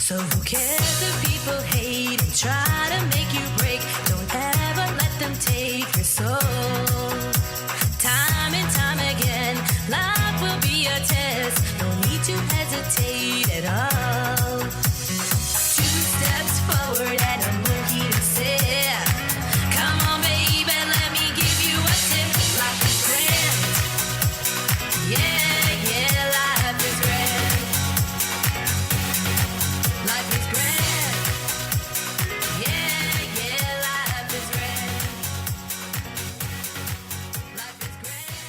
So who cares if people hate and try to make you break? Don't ever let them take your soul. Time and time again, life will be a test. No need to hesitate at all. 2 steps forward and I'm looking to say, come on baby, let me give you a tip. Life is grand. Yeah, life is grand. Life is grand. Yeah, life is grand. Life is grand.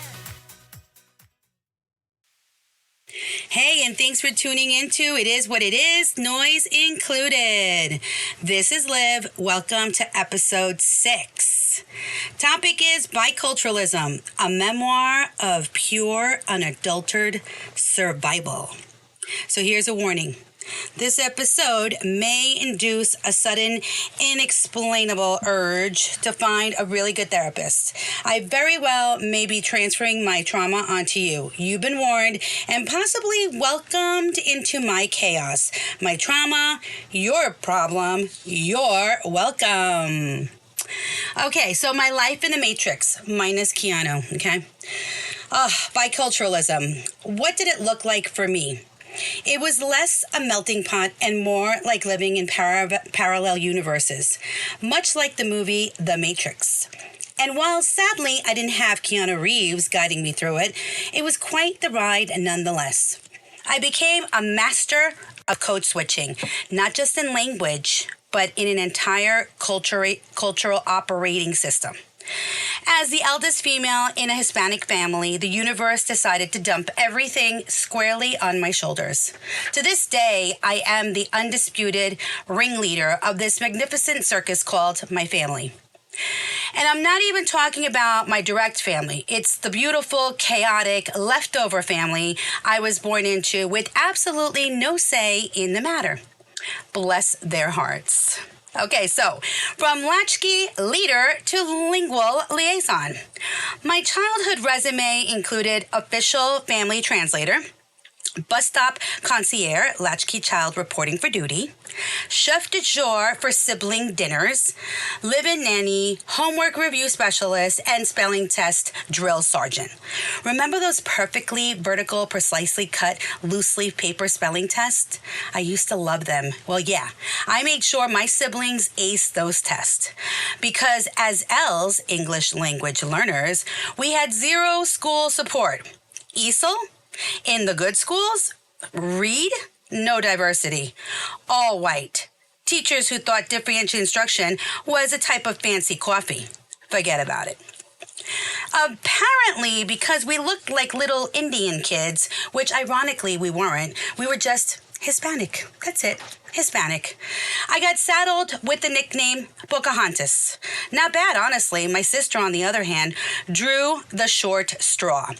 Hey, and thanks for tuning into It Is What It Is, Noise Included. This is Liv. Welcome to episode 6. Topic is Biculturalism, a memoir of pure, unadulterated survival. So here's a warning. This episode may induce a sudden, inexplainable urge to find a really good therapist. I very well may be transferring my trauma onto you. You've been warned and possibly welcomed into my chaos. My trauma, your problem, you're welcome. Okay, so my life in the Matrix, minus Keanu, okay? Biculturalism. What did it look like for me? It was less a melting pot and more like living in parallel universes, much like the movie The Matrix. And while sadly I didn't have Keanu Reeves guiding me through it, it was quite the ride nonetheless. I became a master of code switching, not just in language, but in an entire cultural operating system. As the eldest female in a Hispanic family, the universe decided to dump everything squarely on my shoulders. To this day, I am the undisputed ringleader of this magnificent circus called my family. And I'm not even talking about my direct family. It's the beautiful, chaotic, leftover family I was born into with absolutely no say in the matter. Bless their hearts. Okay, so from latchkey leader to lingual liaison. My childhood resume included official family translator, bus stop concierge, latchkey child reporting for duty, chef de jour for sibling dinners, live-in nanny, homework review specialist, and spelling test drill sergeant. Remember those perfectly vertical, precisely cut, loose leaf paper spelling tests? I used to love them. Well, yeah, I made sure my siblings aced those tests. Because as L's, English language learners, we had zero school support. ESOL? In the good schools, read, no diversity, all white. Teachers who thought differential instruction was a type of fancy coffee. Forget about it. Apparently, because we looked like little Indian kids, which ironically we weren't, we were just Hispanic. That's it. Hispanic. I got saddled with the nickname Pocahontas. Not bad, honestly. My sister, on the other hand, drew the short straw.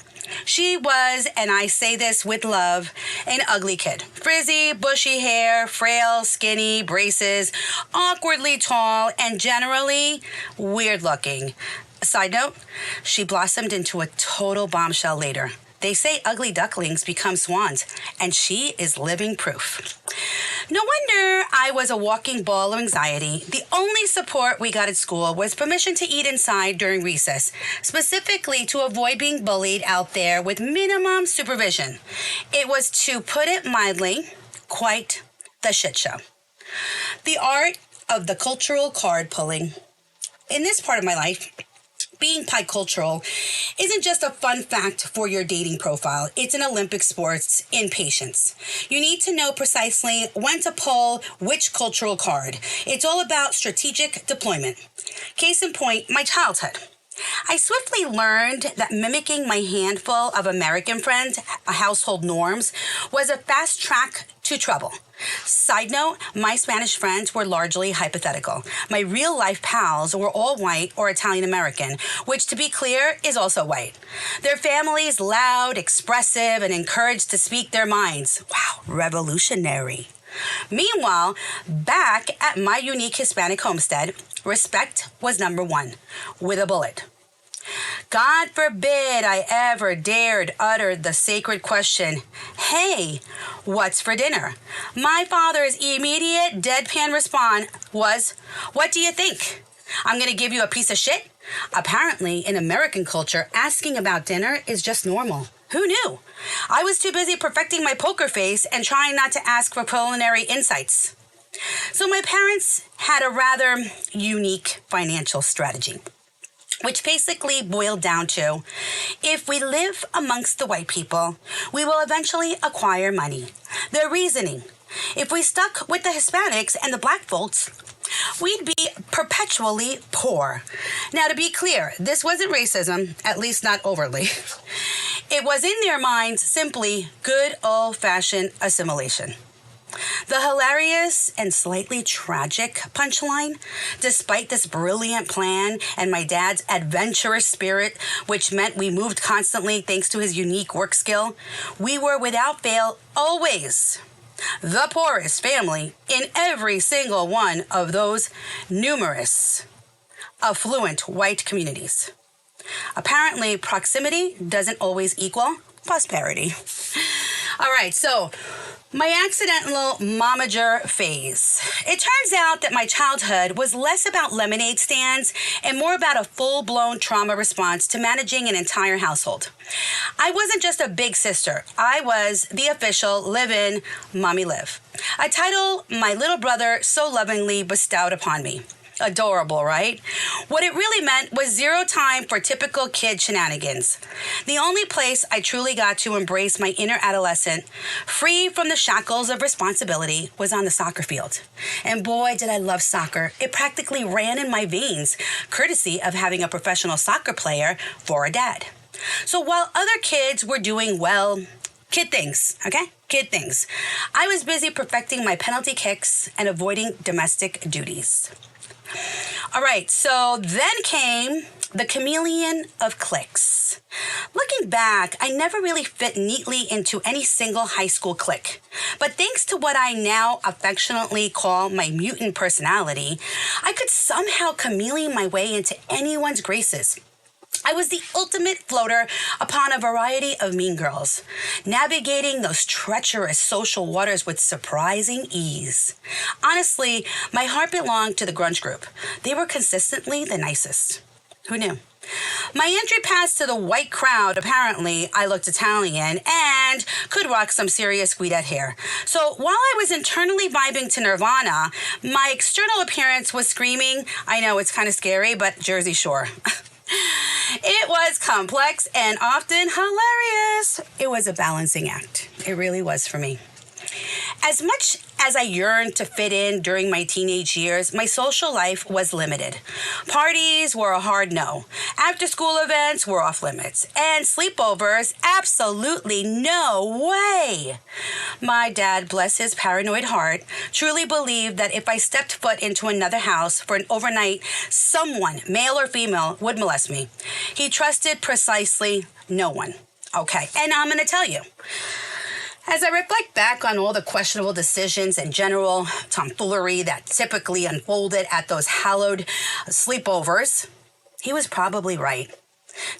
She was, and I say this with love, an ugly kid. Frizzy, bushy hair, frail, skinny, braces, awkwardly tall, and generally weird looking. Side note, she blossomed into a total bombshell later. They say ugly ducklings become swans, and she is living proof. No wonder I was a walking ball of anxiety. The only support we got at school was permission to eat inside during recess, specifically to avoid being bullied out there with minimum supervision. It was, to put it mildly, quite the shit show. The art of the cultural card pulling. In this part of my life, being bicultural isn't just a fun fact for your dating profile. It's an Olympic sport in patience. You need to know precisely when to pull which cultural card. It's all about strategic deployment. Case in point, my childhood. I swiftly learned that mimicking my handful of American friends' household norms was a fast track to trouble. Side note, my Spanish friends were largely hypothetical. My real-life pals were all white or Italian-American, which, to be clear, is also white. Their families loud, expressive, and encouraged to speak their minds. Wow, revolutionary. Meanwhile, back at my unique Hispanic homestead, respect was number one, with a bullet. God forbid I ever dared utter the sacred question, "Hey, "What's for dinner?" My father's immediate deadpan response was, "What do you think? I'm going to give you a piece of shit?" Apparently, in American culture, asking about dinner is just normal. Who knew? I was too busy perfecting my poker face and trying not to ask for culinary insights. So my parents had a rather unique financial strategy, which basically boiled down to, if we live amongst the white people, we will eventually acquire money. Their reasoning: if we stuck with the Hispanics and the black folks, we'd be perpetually poor. Now, to be clear, this wasn't racism, at least not overtly. It was in their minds simply good old-fashioned assimilation. The hilarious and slightly tragic punchline, despite this brilliant plan and my dad's adventurous spirit, which meant we moved constantly thanks to his unique work skill, we were without fail always the poorest family in every single one of those numerous, affluent white communities. Apparently, proximity doesn't always equal prosperity. All right, so my accidental momager phase. It turns out that my childhood was less about lemonade stands and more about a full-blown trauma response to managing an entire household. I wasn't just a big sister. I was the official live-in mommy live, a title my little brother so lovingly bestowed upon me. Adorable, right? What it really meant was zero time for typical kid shenanigans. The only place I truly got to embrace my inner adolescent, free from the shackles of responsibility, was on the soccer field. And boy, did I love soccer. It practically ran in my veins, courtesy of having a professional soccer player for a dad. So while other kids were doing, well, kid things, okay? Kid things, I was busy perfecting my penalty kicks and avoiding domestic duties. All right, so then came the chameleon of cliques. Looking back, I never really fit neatly into any single high school clique. But thanks to what I now affectionately call my mutant personality, I could somehow chameleon my way into anyone's graces. I was the ultimate floater upon a variety of mean girls, navigating those treacherous social waters with surprising ease. Honestly, my heart belonged to the grunge group. They were consistently the nicest. Who knew? My entry pass to the white crowd, apparently I looked Italian and could rock some serious Guidette hair. So while I was internally vibing to Nirvana, my external appearance was screaming, I know it's kind of scary, but Jersey Shore. It was complex and often hilarious. It was a balancing act. It really was for me. As much as I yearned to fit in during my teenage years, my social life was limited. Parties were a hard no. After-school events were off limits. And sleepovers, absolutely no way. My dad, bless his paranoid heart, truly believed that if I stepped foot into another house for an overnight, someone, male or female, would molest me. He trusted precisely no one. Okay, and I'm going to tell you. As I reflect back on all the questionable decisions and general tomfoolery that typically unfolded at those hallowed sleepovers, he was probably right.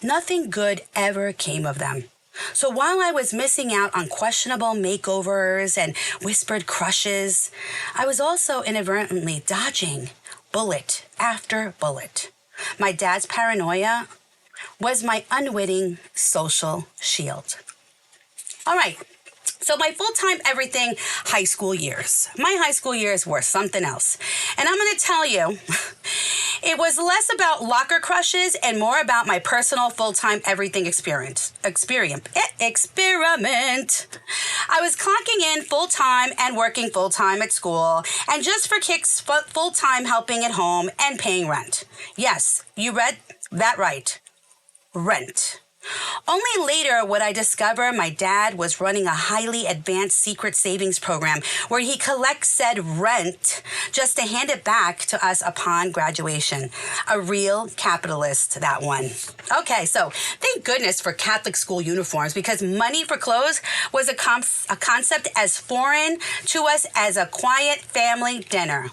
Nothing good ever came of them. So while I was missing out on questionable makeovers and whispered crushes, I was also inadvertently dodging bullet after bullet. My dad's paranoia was my unwitting social shield. All right. So my full-time everything high school years. My high school years were something else. And I'm going to tell you, it was less about locker crushes and more about my personal full-time everything experiment. I was clocking in full-time and working full-time at school, and just for kicks, full-time helping at home and paying rent. Yes, you read that right. Rent. Only later would I discover my dad was running a highly advanced secret savings program where he collects said rent just to hand it back to us upon graduation. A real capitalist, that one. Okay, so thank goodness for Catholic school uniforms, because money for clothes was a concept as foreign to us as a quiet family dinner.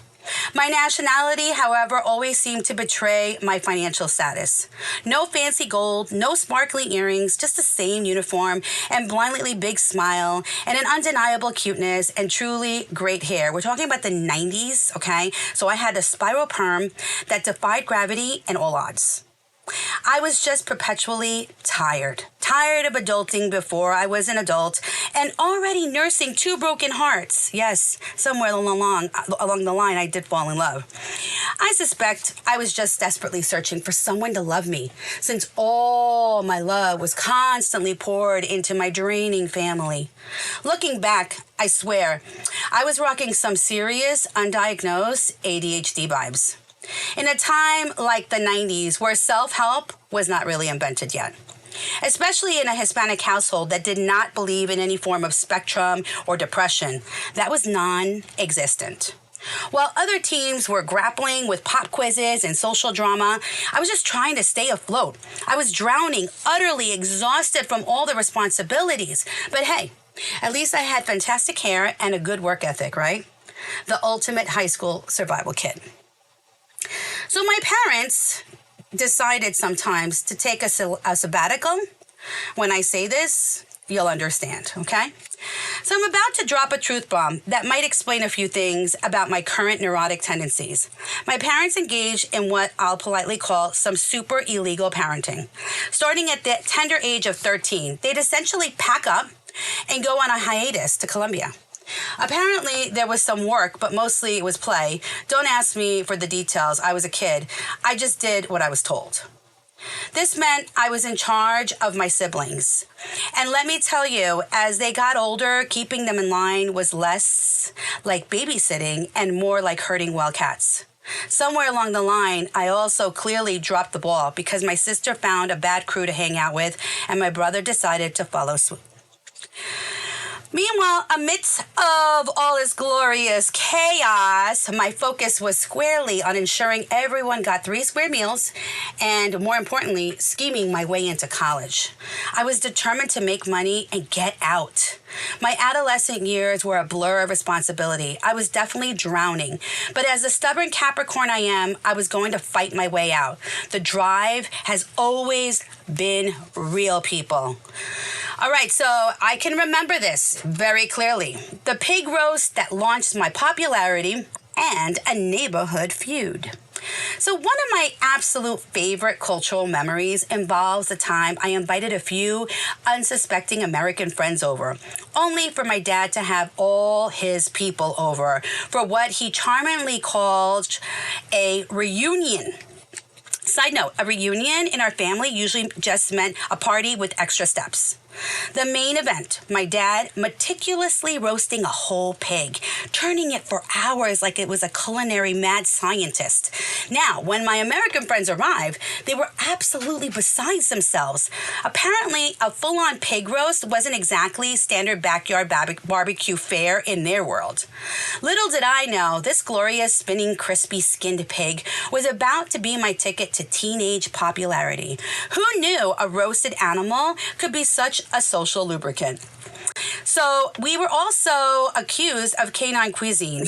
My nationality, however, always seemed to betray my financial status. No fancy gold, no sparkly earrings, just the same uniform and blindly big smile and an undeniable cuteness and truly great hair. We're talking about the 90s, okay? So I had a spiral perm that defied gravity and all odds. I was just perpetually tired of adulting before I was an adult and already nursing two broken hearts. Yes, somewhere along the line, I did fall in love. I suspect I was just desperately searching for someone to love me, since all my love was constantly poured into my draining family. Looking back, I swear, I was rocking some serious, undiagnosed ADHD vibes. In a time like the 90s where self-help was not really invented yet, especially in a Hispanic household that did not believe in any form of spectrum or depression, that was non-existent. While other teams were grappling with pop quizzes and social drama, I was just trying to stay afloat. I was drowning, utterly exhausted from all the responsibilities. But hey, at least I had fantastic hair and a good work ethic, right? The ultimate high school survival kit. So my parents decided sometimes to take a sabbatical. When I say this, you'll understand, okay? So I'm about to drop a truth bomb that might explain a few things about my current neurotic tendencies. My parents engaged in what I'll politely call some super illegal parenting. Starting at the tender age of 13, they'd essentially pack up and go on a hiatus to Colombia. Apparently, there was some work, but mostly it was play. Don't ask me for the details. I was a kid. I just did what I was told. This meant I was in charge of my siblings. And let me tell you, as they got older, keeping them in line was less like babysitting and more like herding wild cats. Somewhere along the line, I also clearly dropped the ball because my sister found a bad crew to hang out with, and my brother decided to follow suit. Meanwhile, amidst of all this glorious chaos, my focus was squarely on ensuring everyone got 3 square meals and, more importantly, scheming my way into college. I was determined to make money and get out. My adolescent years were a blur of responsibility. I was definitely drowning. But as the stubborn Capricorn I am, I was going to fight my way out. The drive has always been real, people. All right, so I can remember this very clearly. The pig roast that launched my popularity and a neighborhood feud. So one of my absolute favorite cultural memories involves the time I invited a few unsuspecting American friends over, only for my dad to have all his people over for what he charmingly called a reunion. Side note, a reunion in our family usually just meant a party with extra steps. The main event, my dad meticulously roasting a whole pig, turning it for hours like it was a culinary mad scientist. Now, when my American friends arrived, they were absolutely beside themselves. Apparently, a full-on pig roast wasn't exactly standard backyard barbecue fare in their world. Little did I know, this glorious, spinning, crispy skinned pig was about to be my ticket to teenage popularity. Who knew a roasted animal could be such a social lubricant? So we were also accused of canine cuisine.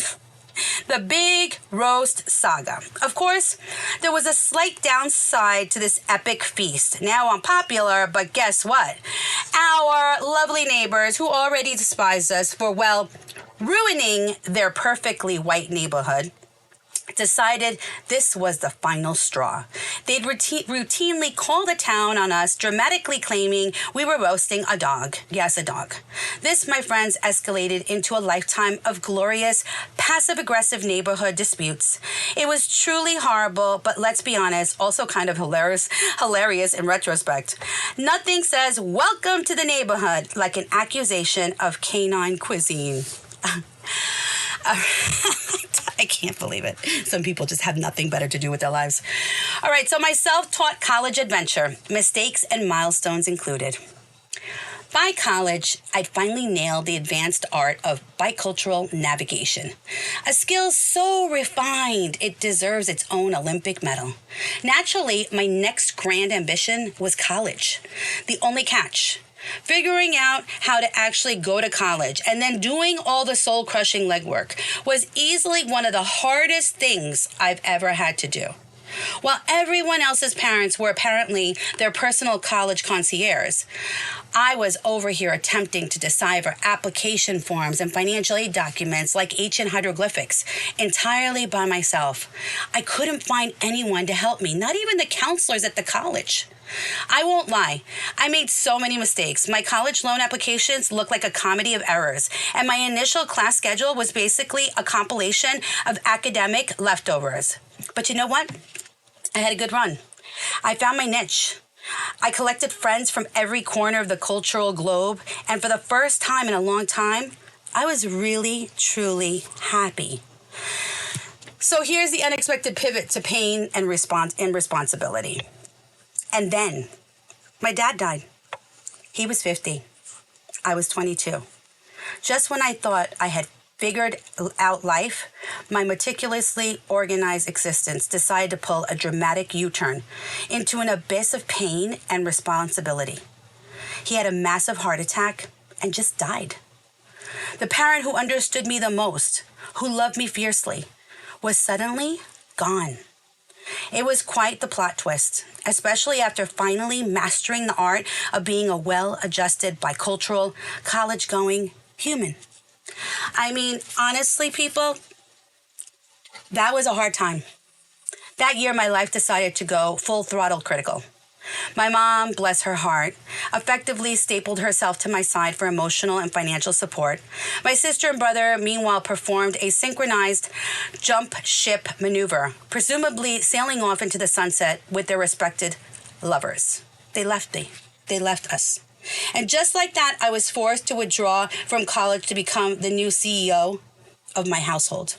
The big roast saga. Of course, there was a slight downside to this epic feast. Now unpopular, but guess what? Our lovely neighbors who already despised us for, well, ruining their perfectly white neighborhood decided this was the final straw. They'd routinely call the town on us, dramatically claiming we were roasting a dog. Yes, a dog. This, my friends, escalated into a lifetime of glorious, passive-aggressive neighborhood disputes. It was truly horrible, but let's be honest, also kind of hilarious in retrospect. Nothing says welcome to the neighborhood like an accusation of canine cuisine. I can't believe it. Some people just have nothing better to do with their lives. All right, so my self-taught college adventure, mistakes and milestones included. By college, I'd finally nailed the advanced art of bicultural navigation, a skill so refined it deserves its own Olympic medal. Naturally, my next grand ambition was college. The only catch, Figuring out how to actually go to college and then doing all the soul-crushing legwork was easily one of the hardest things I've ever had to do. While everyone else's parents were apparently their personal college concierge, I was over here attempting to decipher application forms and financial aid documents like ancient hieroglyphics entirely by myself. I couldn't find anyone to help me, not even the counselors at the college. I won't lie, I made so many mistakes. My college loan applications looked like a comedy of errors, and my initial class schedule was basically a compilation of academic leftovers. But you know what? I had a good run. I found my niche. I collected friends from every corner of the cultural globe, and for the first time in a long time, I was really, truly happy. So here's the unexpected pivot to pain and responsibility. And then, my dad died. He was 50. I was 22. Just when I thought I had figured out life, my meticulously organized existence decided to pull a dramatic U-turn into an abyss of pain and responsibility. He had a massive heart attack and just died. The parent who understood me the most, who loved me fiercely, was suddenly gone. It was quite the plot twist, especially after finally mastering the art of being a well-adjusted, bicultural, college-going human. I mean, honestly, people, that was a hard time. That year, my life decided to go full throttle critical. My mom, bless her heart, effectively stapled herself to my side for emotional and financial support. My sister and brother, meanwhile, performed a synchronized jump ship maneuver, presumably sailing off into the sunset with their respected lovers. They left me. They left us. And just like that, I was forced to withdraw from college to become the new CEO of my household.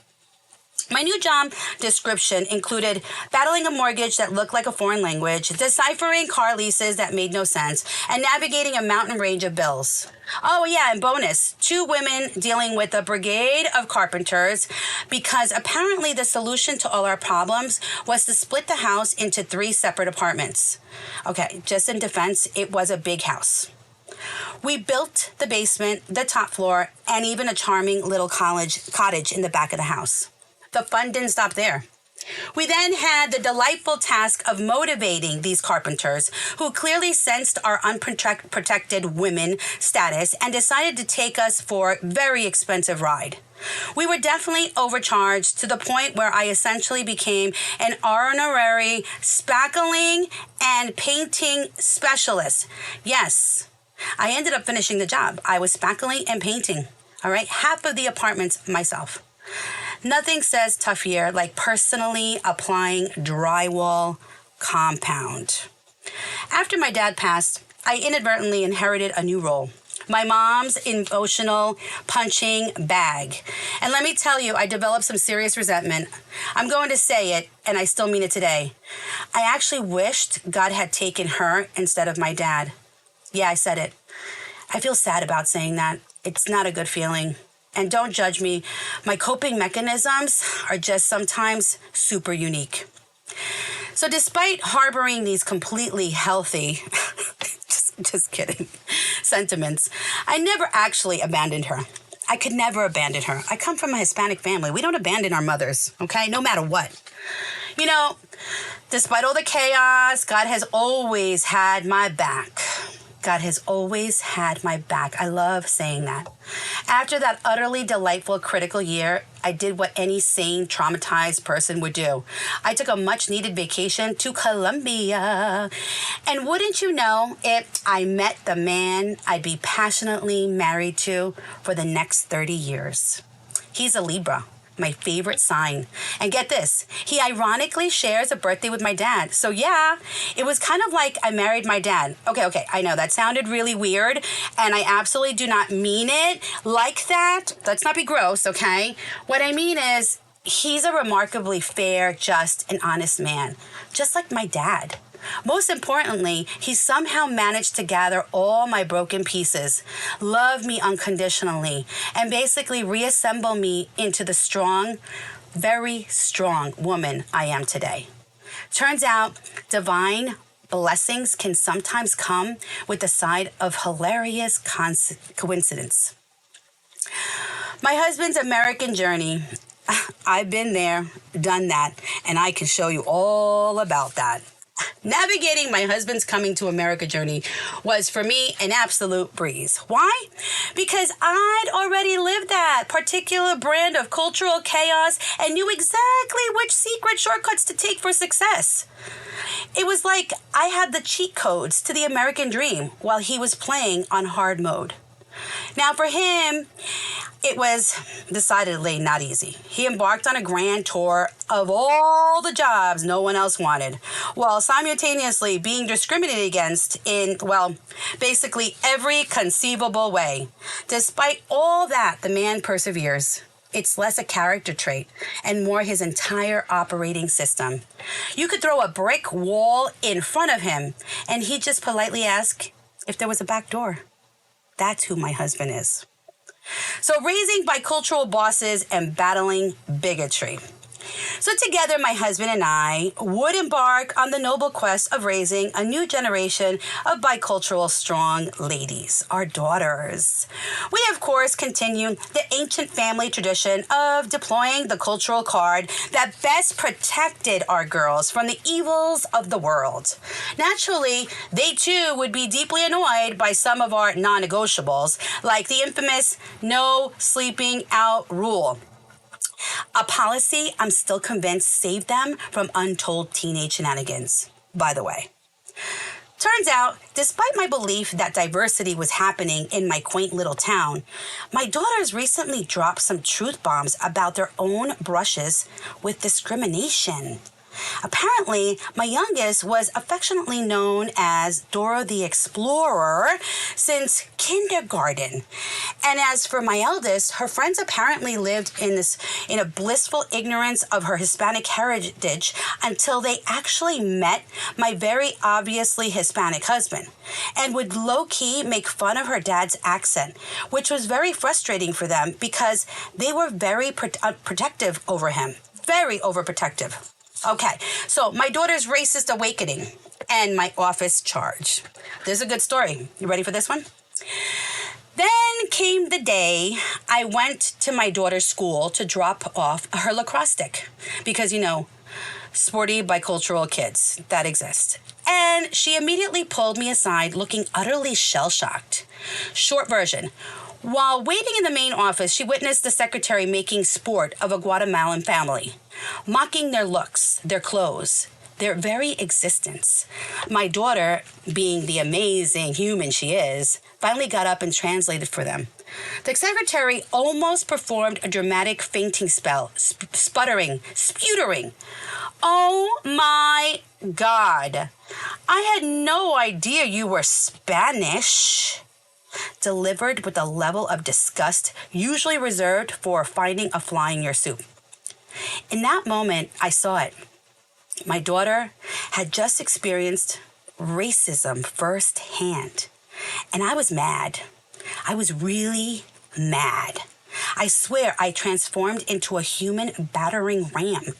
My new job description included battling a mortgage that looked like a foreign language, deciphering car leases that made no sense, and navigating a mountain range of bills. Oh yeah, and bonus, 2 women dealing with a brigade of carpenters, because apparently the solution to all our problems was to split the house into 3 separate apartments. Okay, just in defense, it was a big house. We built the basement, the top floor, and even a charming little cottage in the back of the house. The fun didn't stop there. We then had the delightful task of motivating these carpenters who clearly sensed our unprotected women status and decided to take us for a very expensive ride. We were definitely overcharged to the point where I essentially became an honorary spackling and painting specialist. Yes, I ended up finishing the job. I was spackling and painting, all right, half of the apartments myself. Nothing says tough year like personally applying drywall compound. After my dad passed, I inadvertently inherited a new role. My mom's emotional punching bag. And let me tell you, I developed some serious resentment. I'm going to say it, and I still mean it today. I actually wished God had taken her instead of my dad. Yeah, I said it. I feel sad about saying that. It's not a good feeling. And don't judge me. My coping mechanisms are just sometimes super unique. So despite harboring these completely healthy, just kidding, sentiments, I never actually abandoned her. I could never abandon her. I come from a Hispanic family. We don't abandon our mothers, okay? No matter what. You know, despite all the chaos, God has always had my back. God has always had my back. I love saying that. After that utterly delightful critical year, I did what any sane, traumatized person would do. I took a much-needed vacation to Colombia. And wouldn't you know it, I met the man I'd be passionately married to for the next 30 years. He's a Libra. My favorite sign. And get this, he ironically shares a birthday with my dad. So yeah, it was kind of like I married my dad. Okay, I know that sounded really weird, and I absolutely do not mean it like that. Let's not be gross, okay? What I mean is, he's a remarkably fair, just, and honest man, just like my dad. Most importantly, he somehow managed to gather all my broken pieces, love me unconditionally, and basically reassemble me into the strong, very strong woman I am today. Turns out, divine blessings can sometimes come with the side of hilarious coincidence. My husband's American journey, I've been there, done that, and I can show you all about that. Navigating my husband's coming to America journey was for me an absolute breeze. Why? Because I'd already lived that particular brand of cultural chaos and knew exactly which secret shortcuts to take for success. It was like I had the cheat codes to the American dream while he was playing on hard mode. Now for him, it was decidedly not easy. He embarked on a grand tour of all the jobs no one else wanted, while simultaneously being discriminated against in, well, basically every conceivable way. Despite all that, the man perseveres. It's less a character trait and more his entire operating system. You could throw a brick wall in front of him, and he'd just politely ask if there was a back door. That's who my husband is. So raising bicultural bosses and battling bigotry. So together, my husband and I would embark on the noble quest of raising a new generation of bicultural strong ladies, our daughters. We, of course, continue the ancient family tradition of deploying the cultural card that best protected our girls from the evils of the world. Naturally, they too would be deeply annoyed by some of our non-negotiables, like the infamous no sleeping out rule. A policy I'm still convinced saved them from untold teenage shenanigans, by the way. Turns out, despite my belief that diversity was happening in my quaint little town, my daughters recently dropped some truth bombs about their own brushes with discrimination. Apparently, my youngest was affectionately known as Dora the Explorer since kindergarten. And as for my eldest, her friends apparently lived in a blissful ignorance of her Hispanic heritage until they actually met my very obviously Hispanic husband and would low-key make fun of her dad's accent, which was very frustrating for them because they were very protective over him, very overprotective. Okay, so my daughter's racist awakening and my office charge. This is a good story. You ready for this one? Then came the day I went to my daughter's school to drop off her lacrosse stick because, sporty bicultural kids that exist. And she immediately pulled me aside looking utterly shell-shocked. Short version. While waiting in the main office, she witnessed the secretary making sport of a Guatemalan family, mocking their looks, their clothes, their very existence. My daughter, being the amazing human she is, finally got up and translated for them. The secretary almost performed a dramatic fainting spell, sputtering, sputering. Oh my God. I had no idea you were Spanish. Delivered with a level of disgust usually reserved for finding a fly in your soup. In that moment, I saw it. My daughter had just experienced racism firsthand, and I was mad. I was really mad. I swear I transformed into a human battering ram,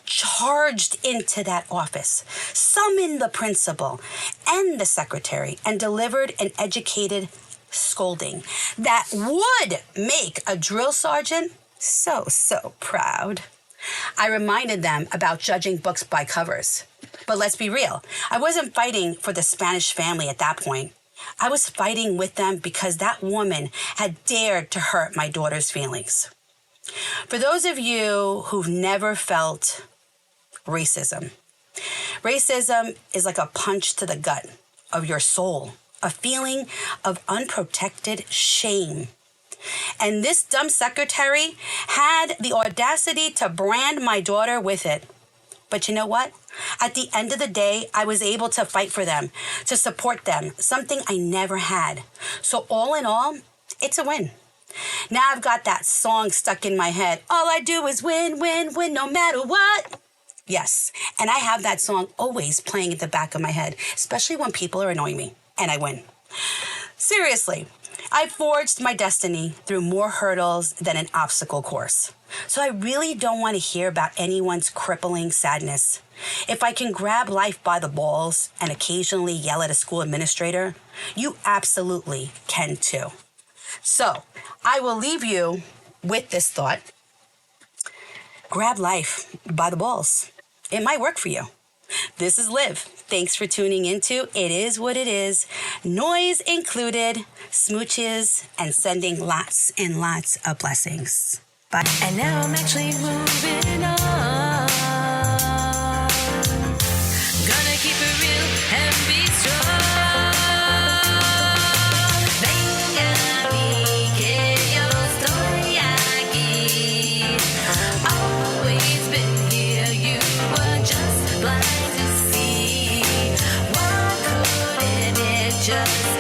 charged into that office, summoned the principal and the secretary, and delivered an educated scolding that would make a drill sergeant so proud. I reminded them about judging books by covers. But let's be real, I wasn't fighting for the Spanish family at that point. I was fighting with them because that woman had dared to hurt my daughter's feelings. For those of you who've never felt racism is like a punch to the gut of your soul. A feeling of unprotected shame. And this dumb secretary had the audacity to brand my daughter with it. But you know what? At the end of the day, I was able to fight for them, to support them, something I never had. So all in all, it's a win. Now I've got that song stuck in my head. All I do is win, win, win, no matter what. Yes, and I have that song always playing at the back of my head, especially when people are annoying me. And I win. Seriously, I forged my destiny through more hurdles than an obstacle course. So I really don't want to hear about anyone's crippling sadness. If I can grab life by the balls and occasionally yell at a school administrator, you absolutely can too. So I will leave you with this thought. Grab life by the balls. It might work for you. This is Liv. Thanks for tuning into It Is What It Is. Noise included, smooches, and sending lots and lots of blessings. Bye. And now I'm actually moving on. Gonna keep it real and be strong. Venga, mi que yo estoy aquí. Always been here, you were just blind to see. Why couldn't it just